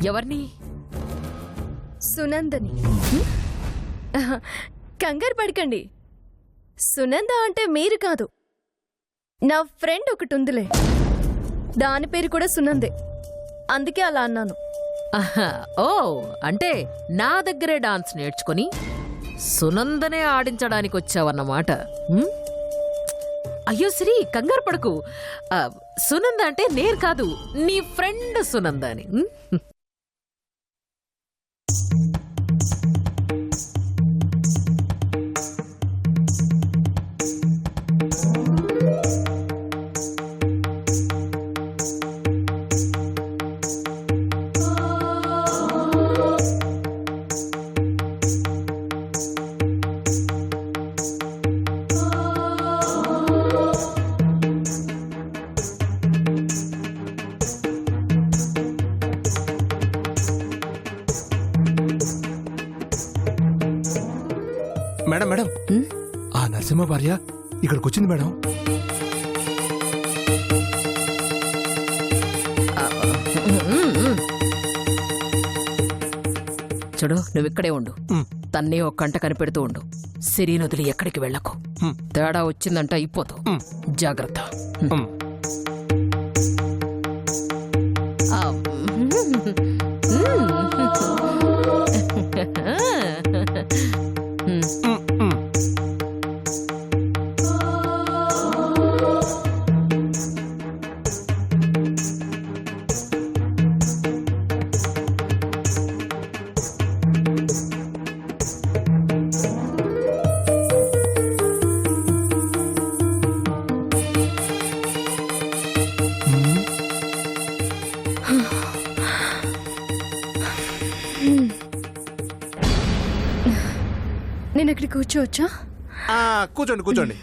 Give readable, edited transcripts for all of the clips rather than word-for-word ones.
ఎవరిని? సునందని. కంగారు పడకండి. సునంద అంటే మీరు కాదు, నా ఫ్రెండ్ ఒకటి ఉందిలే, దాని పేరు కూడా సునందే, అందుకే అలా అన్నాను. ఓ, అంటే నా దగ్గరే డాన్స్ నేర్చుకుని సునందనే ఆడించడానికి వచ్చావన్నమాట. అయ్యో శ్రీ, కంగారు పడకు. సునంద అంటే నేను కాదు, నీ ఫ్రెండ్ సునంద అని. మేడం మేడం, ఆ నరసింహ భార్య ఇక్కడికి వచ్చింది మేడం. చూడు, నువ్విక్కడే ఉండు. తన్నే ఒక కంట కనిపెడుతూ ఉండు. సిరి నదులు ఎక్కడికి వెళ్ళకు. తేడా వచ్చిందంట అయిపోతావు. జాగ్రత్త. నేను ఇక్కడ కూర్చోవచ్చా? కూర్చోండి కూర్చోండి.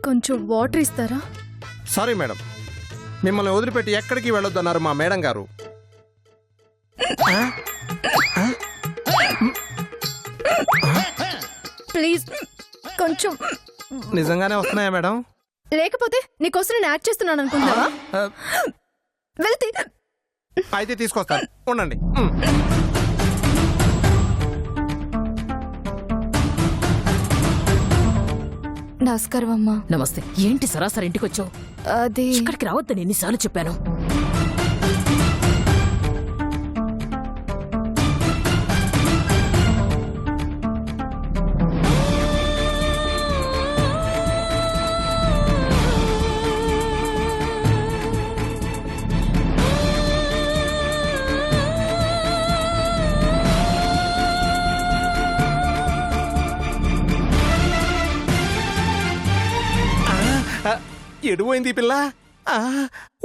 కొంచెం వాటర్ ఇస్తారా? సారీ మేడం, మిమ్మల్ని వదిలిపెట్టి ఎక్కడికి వెళ్ళొద్దన్నారు మా మేడం గారు. ప్లీజ్ కొంచెం. నిజంగానే వస్తున్నాయా మేడం? లేకపోతే నీకోసం నేను యాక్ట్ చేస్తున్నాను అనుకుంటున్నావా? వెళ్తే అయితే తీసుకొస్తాను, ఉండండి. నమస్కారం అమ్మా. నమస్తే. ఏంటి సరాసరి ఇంటికి వచ్చావు? అది ఇక్కడికి రావద్దని ఎన్నిసార్లు చెప్పాను. ఎడిపోయింది ఈ పిల్ల.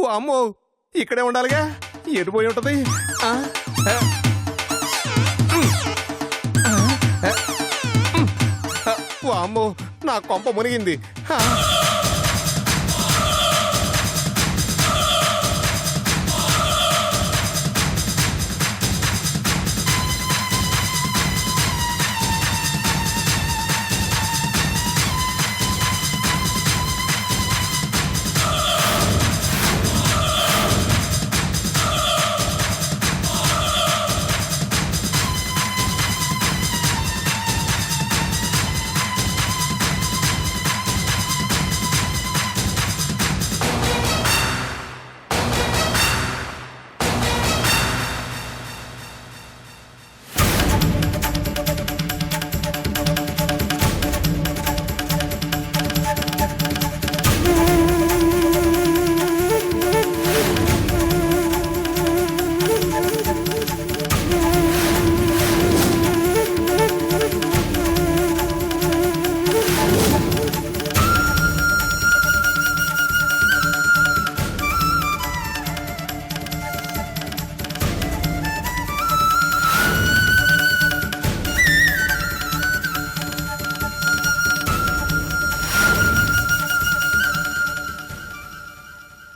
ఓ అమ్మో, ఇక్కడే ఉండాలిగా. ఎడిపోయి ఉంటది. ఓ అమ్మో, నా కొంప మునిగింది.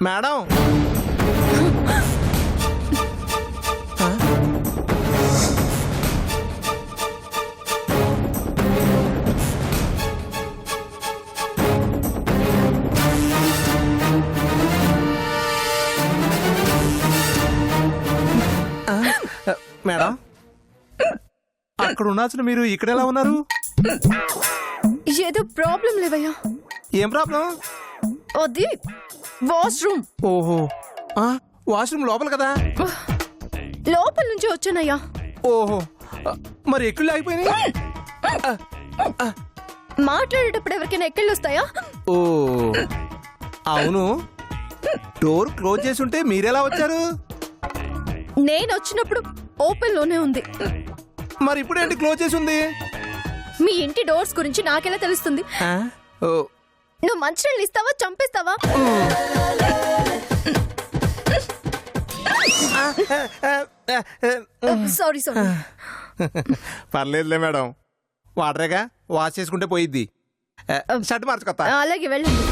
మేడం మేడం అక్కడ ఉండాల్సిన మీరు ఇక్కడ ఎలా ఉన్నారు? ఏదో ప్రాబ్లం లేవయ్యా. ఏం ప్రాబ్లం? అది వాష్రూమ్. ఓహో, వాష్రూమ్ లోపల కదా. లోపల నుంచి వచ్చానయ్యా. ఓహో, మరి ఎక్కడ ఆగిపోయినాయి? మాట్లాడేటప్పుడు ఎవరికైనా ఎక్కిళ్ళు వస్తాయా? ఓ అవును, డోర్ క్లోజ్ చేసి ఉంటే మీరెలా వచ్చారు? నేను వచ్చినప్పుడు ఓపెన్ లోనే ఉంది. మరి ఇప్పుడు ఏంటి క్లోజ్ చేసి ఉంది? మీ ఇంటి డోర్స్ గురించి నాకెలా తెలుస్తుంది? ఓ, నువ్వు మంచినీళ్ళు ఇస్తావా చంపేస్తావా? Sorry sorry. పర్లేదులే మేడం, వాటరేగా వాష్ చేసుకుంటే పోయిద్ది. షర్ట్ మార్చుకొత్తా. అలాగే వెళ్ళండి.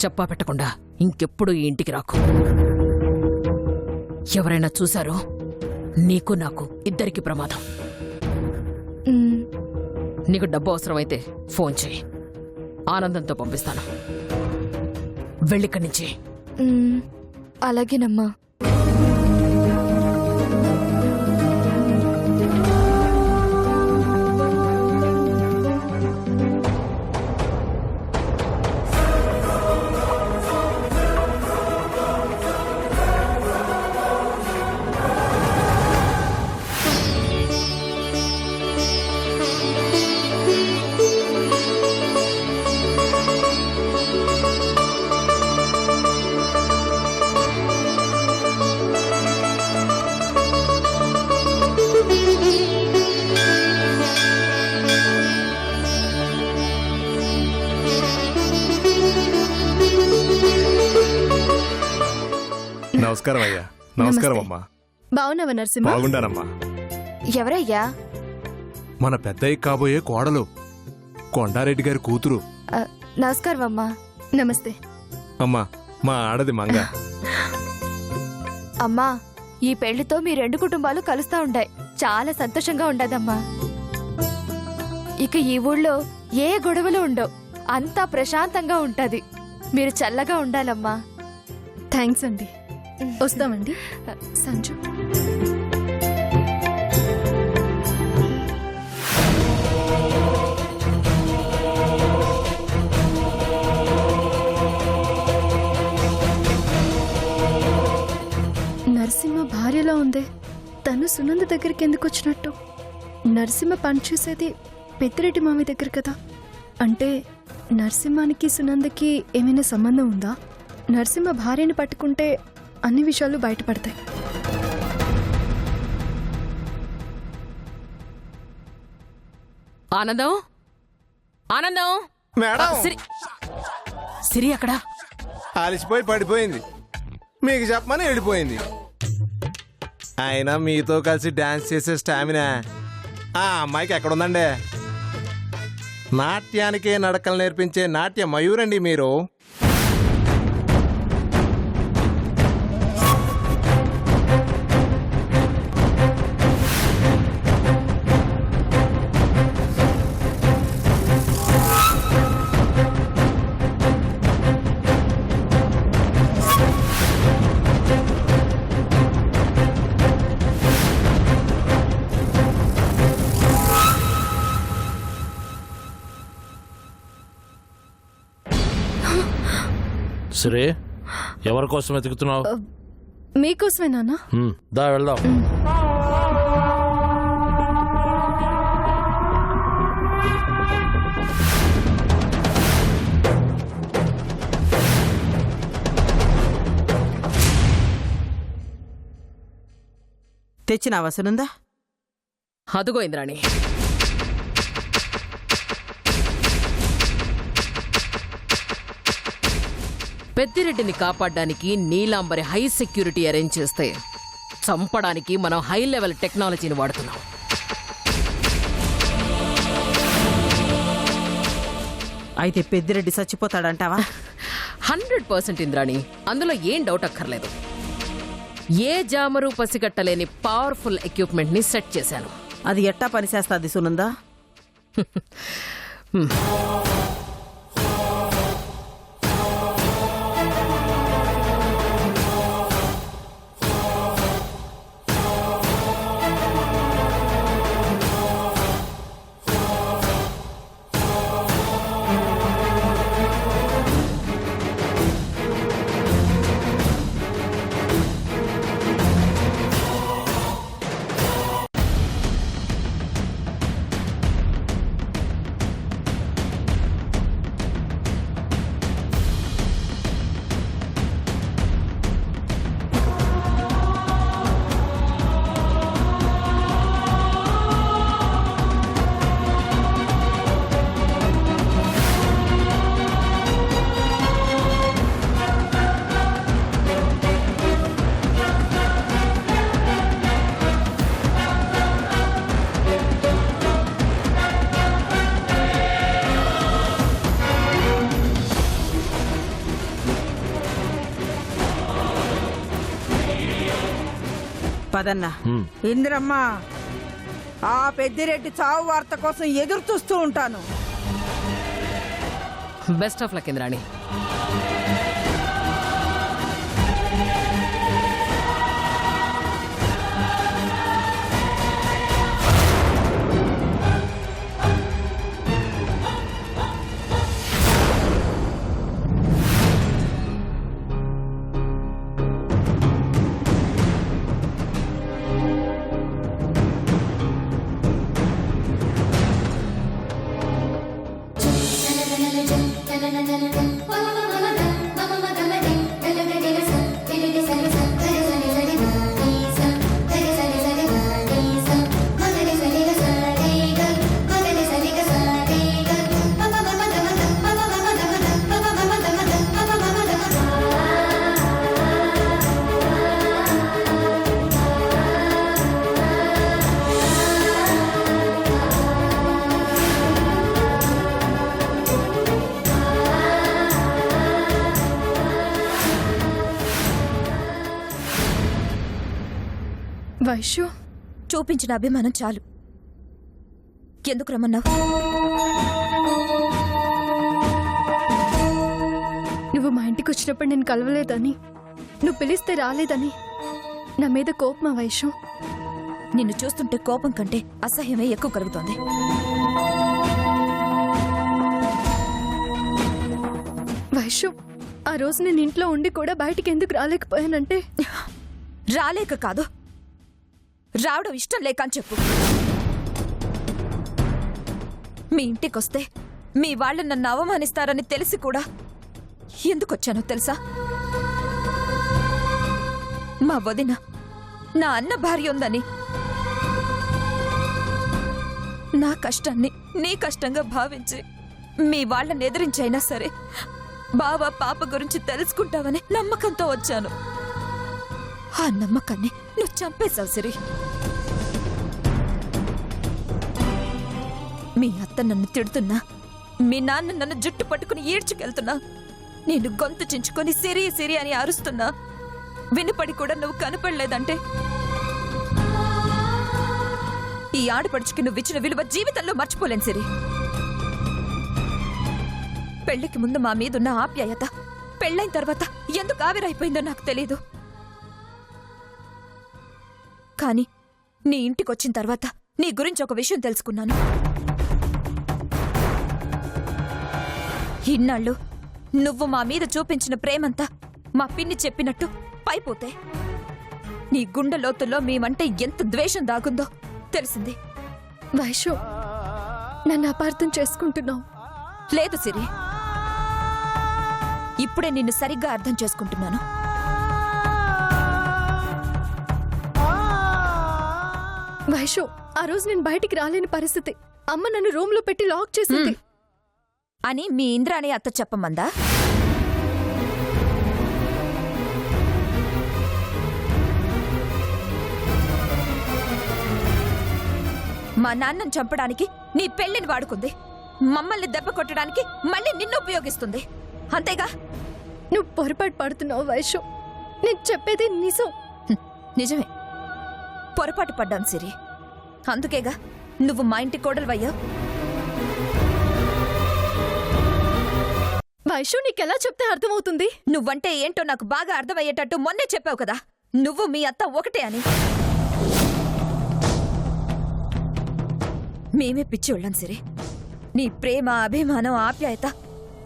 చెప్పా పెట్టకుండా ఇంకెప్పుడు ఈ ఇంటికి రాకు. ఎవరైనా చూశారో నీకు నాకు ఇద్దరికి ప్రమాదం. నీకు డబ్బు అవసరమైతే ఫోన్ చేయి, ఆనందంతో పంపిస్తాను. వెళ్ళిక్కడి నుంచి. అలాగేనమ్మా. నమస్కారం అయ్యా. నమస్కారం అమ్మా. బాగున్నావా నరసింహ? బాగుండానమ్మా. ఎవరయ్యా? మన పెద్దయ్య కాబోయే కోడలు, కొండారెడ్డి గారి కూతురు. నమస్కారం అమ్మా. నమస్తే అమ్మా, మా ఆడది మంగ. అమ్మా, ఈ పెళ్లితో మీ రెండు కుటుంబాలు కలుస్తా ఉంటాయి. చాలా సంతోషంగా ఉండదమ్మా. ఇక ఈ ఊళ్ళో ఏ గొడవలు ఉండవు, అంతా ప్రశాంతంగా ఉంటది. మీరు చల్లగా ఉండాలమ్మా. థ్యాంక్స్ అండి. వస్తామండి. సంజు, నరసింహ భార్యలా ఉందే, తను సునంద దగ్గరికి ఎందుకు వచ్చినట్టు? నరసింహ పని చూసేది పెద్దిరెడ్డి మామి దగ్గర కదా. అంటే నరసింహానికి సునందకి ఏమైనా సంబంధం ఉందా? నరసింహ భార్యని పట్టుకుంటే అన్ని విషయాలు బయటపడతాయి. ఆనందం, ఆనందం. మేడం సిరి అక్కడ అలిసిపోయి పడిపోయింది, మీకు చెప్పమని వెళ్ళిపోయింది. అయినా మీతో కలిసి డాన్స్ చేసే స్టామినా ఆ అమ్మాయికి ఎక్కడుందండి? నాట్యానికే నడకలు నేర్పించే నాట్య మయూరండి మీరు. సరే, ఎవరి కోసం వెతుకుతున్నావు? మీకోసమే నాన్న. దా వెళ్దాం. తెచ్చినావా సునందా? అదుగో ఇంద్రాణి. పెద్దిరెడ్డిని కాపాడడానికి నీలాంబరి హై సెక్యూరిటీ అరేంజ్ చేస్తే చంపడానికి మనం హై లెవెల్ టెక్నాలజీని వాడుతున్నాం. అయితే పెద్దిరెడ్డి చచ్చిపోతాడంటావా? 100% ఇంద్రాణి, అందులో ఏం డౌట్ అక్కర్లేదు. ఏ జామరు పసిగట్టలేని పవర్ఫుల్ ఎక్విప్మెంట్ ని సెట్ చేశాను. అది ఎట్టా పనిచేస్తాది సునందా? పదన్నా. ఇందిరమ్మ, ఆ పెద్దిరెడ్డి చావు వార్త కోసం ఎదురు చూస్తూ ఉంటాను. Best of luck Indrani. Vaishu, చూపించిన అభిమానం చాలు. ఎందుకు రమ్మన్నావు? నువ్వు మా ఇంటికి వచ్చినప్పుడు నేను కలవలేదని, నువ్వు పిలిస్తే రాలేదని నా మీద కోపమా వైశ్యు? నిన్ను చూస్తుంటే కోపం కంటే అసహ్యమే ఎక్కువ కలుగుతోంది. వైశ్యు, ఆ రోజు నేను ఇంట్లో ఉండి కూడా బయటికి ఎందుకు రాలేకపోయానంటే, రాలేక కాదు, రావడం ఇష్టం లేక అని చెప్పు. మీ ఇంటికొస్తే మీ వాళ్ళు నన్ను అవమానిస్తారని తెలిసి కూడా ఎందుకొచ్చానో తెలుసా? మా వదిన నా అన్న భార్య ఉందని, నా కష్టాన్ని నీ కష్టంగా భావించి మీ వాళ్ళని ఎదిరించైనా సరే బావ పాప గురించి తెలుసుకుంటావని నమ్మకంతో వచ్చాను. ఆ నమ్మకాన్ని నువ్వు చంపేశావు సిరి. మీ అత్త నన్ను తిడుతున్నా, మీ నాన్న నన్ను జుట్టు పట్టుకుని ఈడ్చుకెళ్తున్నా, నేను గొంతు చించుకొని సిరి సిరి అని అరుస్తున్నా వినపడి కూడా నువ్వు కనపడలేదంటే ఈ ఆడపడుచుకి నువ్వు ఇచ్చిన విలువ జీవితంలో మర్చిపోలేను సిరి. పెళ్లికి ముందు మా మీదున్న ఆప్యాయత పెళ్ళైన తర్వాత ఎందుకు ఆవిరైపోయిందో నాకు తెలీదు. కానీ నీ ఇంటికొచ్చిన తర్వాత నీ గురించి ఒక విషయం తెలుసుకున్నాను. ఇన్నాళ్ళు నువ్వు మా మీద చూపించిన ప్రేమంతా మా పిన్ని చెప్పినట్టు పైపోతే నీ గుండె లోతుల్లో మేమంటే ఎంత ద్వేషం దాగుందో తెలిసింది. వైశ్యు, నన్ను అపార్థం చేసుకుంటున్నావు. లేదు సిరి, ఇప్పుడే నిన్ను సరిగ్గా అర్థం చేసుకుంటున్నాను. వైషు, ఆ రోజు నేను బయటికి రాలేని పరిస్థితి. అమ్మ నన్ను రూమ్ లో పెట్టి లాక్ చేసింది. అని మీ ఇంద్రాణి అత్త చెప్పమందా? మా నాన్నను చంపడానికి నీ పెళ్లిని వాడుకుంది, మమ్మల్ని దెబ్బ కొట్టడానికి మళ్ళీ నిన్ను ఉపయోగిస్తుంది, అంతేగా? నువ్వు పొరపాటు పడుతున్నావు వైషు. నేను చెప్పేది నిజం. నిజమే, పొరపాటు పడ్డాను సిరి. అందుకేగా నువ్వు మా ఇంటి కోడలువయ్యావు. వైషు, నీకెలా చెప్తే అర్థమవుతుంది? నువ్వంటే ఏంటో నాకు బాగా అర్థమయ్యేటట్టు మొన్నే చెప్పావు కదా, నువ్వు మీ అత్త ఒకటే అని. మేమే పిచ్చి వెళ్ళాం సిరి. నీ ప్రేమ, అభిమానం, ఆప్యాయత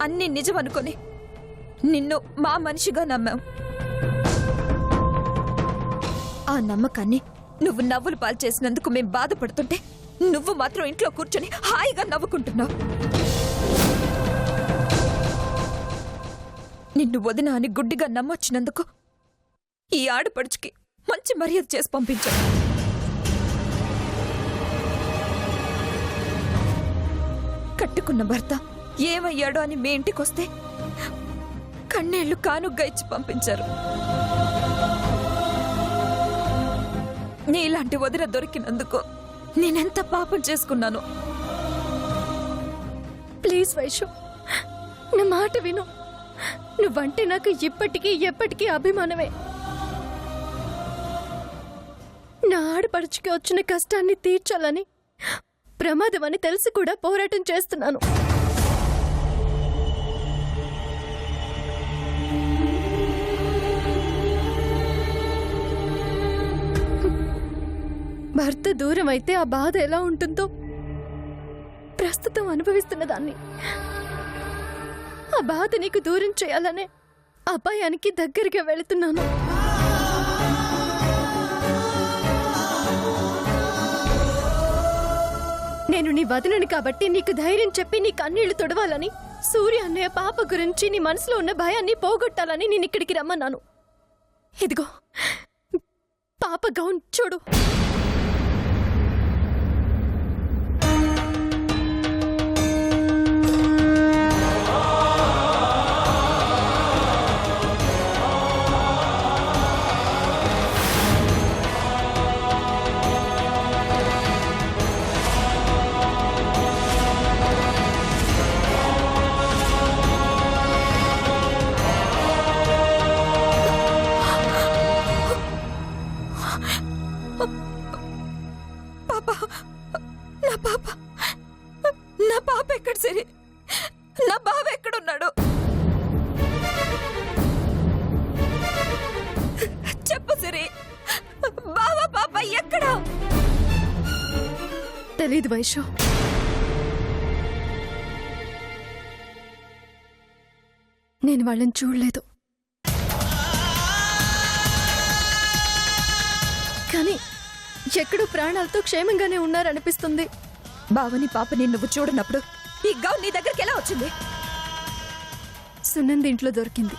అన్నీ నిజం అనుకొని నిన్ను మా మనిషిగా నమ్మాం. ఆ నమ్మకాన్ని నువ్వు నవ్వులు పాలు చేసినందుకు మేం బాధపడుతుంటే నువ్వు మాత్రం ఇంట్లో కూర్చొని హాయిగా నవ్వుకుంటున్నావు. నిన్ను వదిన అని గుడ్డిగా నమ్మొచ్చినందుకు ఈ ఆడపడుచుకి మంచి మర్యాద చేసి పంపించాను. కట్టుకున్న భర్త ఏమయ్యాడో అని మీ ఇంటికొస్తే కన్నీళ్లు కానుగ్గా ఇచ్చి పంపించారు. నీలాంటి వదిన దొరికినందుకు నేనెంత పాపం చేసుకున్నాను. ప్లీజ్ వైషు, నా మాట విను. నువ్వంటే నాకు ఇప్పటికీ ఎప్పటికీ అభిమానమే. నా ఆడపడుచుకి వచ్చిన కష్టాన్ని తీర్చాలని, ప్రమాదం అని తెలిసి కూడా పోరాటం చేస్తున్నాను. భర్త దూరం అయితే ఆ బాధ ఎలా ఉంటుందో ప్రస్తుతం అనుభవిస్తున్న దాన్ని. ఆ బాధ నీకు దూరం చేయాలనే అపాయానికి దగ్గరగా వెళుతున్నాను. నేను నీ వదినని కాబట్టి నీకు ధైర్యం చెప్పి నీ కన్నీళ్లు తొడవాలని, సూర్య అన్నయ్య పాప గురించి నీ మనసులో ఉన్న భయాన్ని పోగొట్టాలని నేను ఇక్కడికి రమ్మన్నాను. ఇదిగో పాప గౌన్ చూడు. నా పాప ఎక్కడ సిరి? నా బావ ఎక్కడున్నాడు? చెప్పు సిరి, బావ పాప ఎక్కడా? తెలీదు వైషు. నేను వాళ్ళని చూడలేదు. కానీ ఎక్కడో ప్రాణాలతో క్షేమంగానే ఉన్నారనిపిస్తుంది. బావని పాపని నువ్వు చూడనప్పుడు ఈ గౌన్ నీ దగ్గరికి ఎలా వచ్చింది? సునంది ఇంట్లో దొరికింది.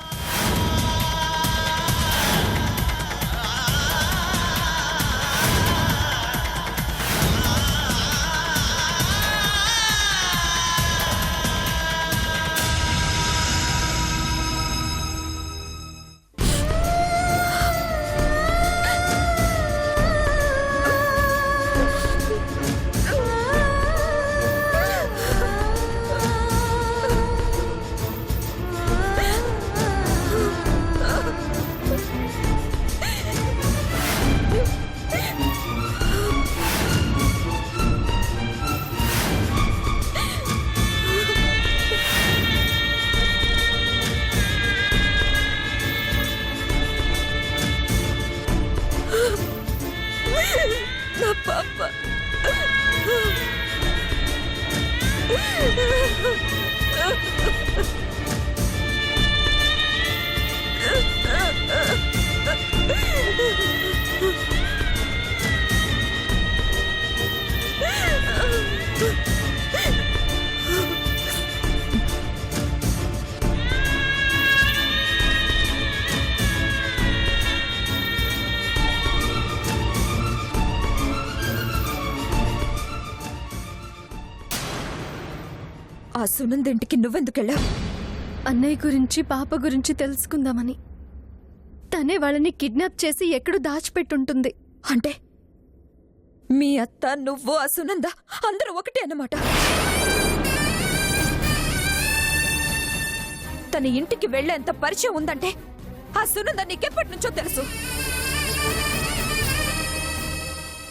సునంద ఇంటికి నువ్వెందుకెళ్ళావు? అన్నయ్య గురించి పాప గురించి తెలుసుకుందామని. తనే వాళ్ళని కిడ్నాప్ చేసి ఎక్కడో దాచిపెట్టుంటుంది. అంటే మీ అత్త, నువ్వు, ఆ సునంద అందరూ ఒకటే అన్నమాట. తన ఇంటికి వెళ్లేంత పరిచయం ఉందంటే ఆ సునంద నీకెప్పటి నుంచో తెలుసు.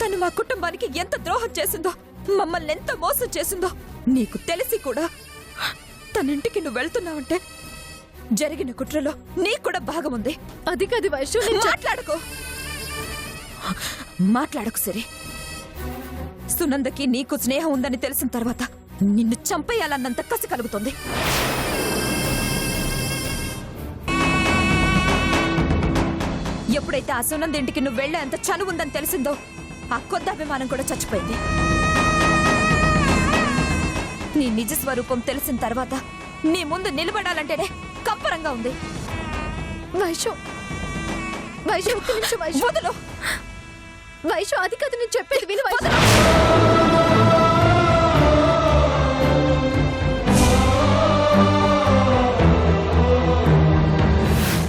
తను మా కుటుంబానికి ఎంత ద్రోహం చేసిందో, మమ్మల్ని ఎంత మోసం చేసిందో నీకు తెలిసి కూడా తన ఇంటికి నువ్వు వెళ్తున్నావంటే జరిగిన కుట్రలో నీకు కూడా భాగం ఉంది. అది కాదు వైషు, మాట్లాడకు సరే. సునందకి నీకు స్నేహం ఉందని తెలిసిన తర్వాత నిన్ను చంపేయాలన్నంత కసి కలుగుతుంది. ఎప్పుడైతే ఆ సునంద ఇంటికి నువ్వు వెళ్లేంత చనువు ఉందని తెలిసిందో ఆ కొద్ది అభిమానం కూడా చచ్చిపోయింది. నీ నిజ స్వరూపం తెలిసిన తర్వాత నీ ముందు నిలబడాలంటేనే కంపరంగా ఉంది. వైషు, వైషు ఒక్క నిమిషం వైషు. వదలు. వైషు అది కాదు నేను చెప్పేది విను వైషు.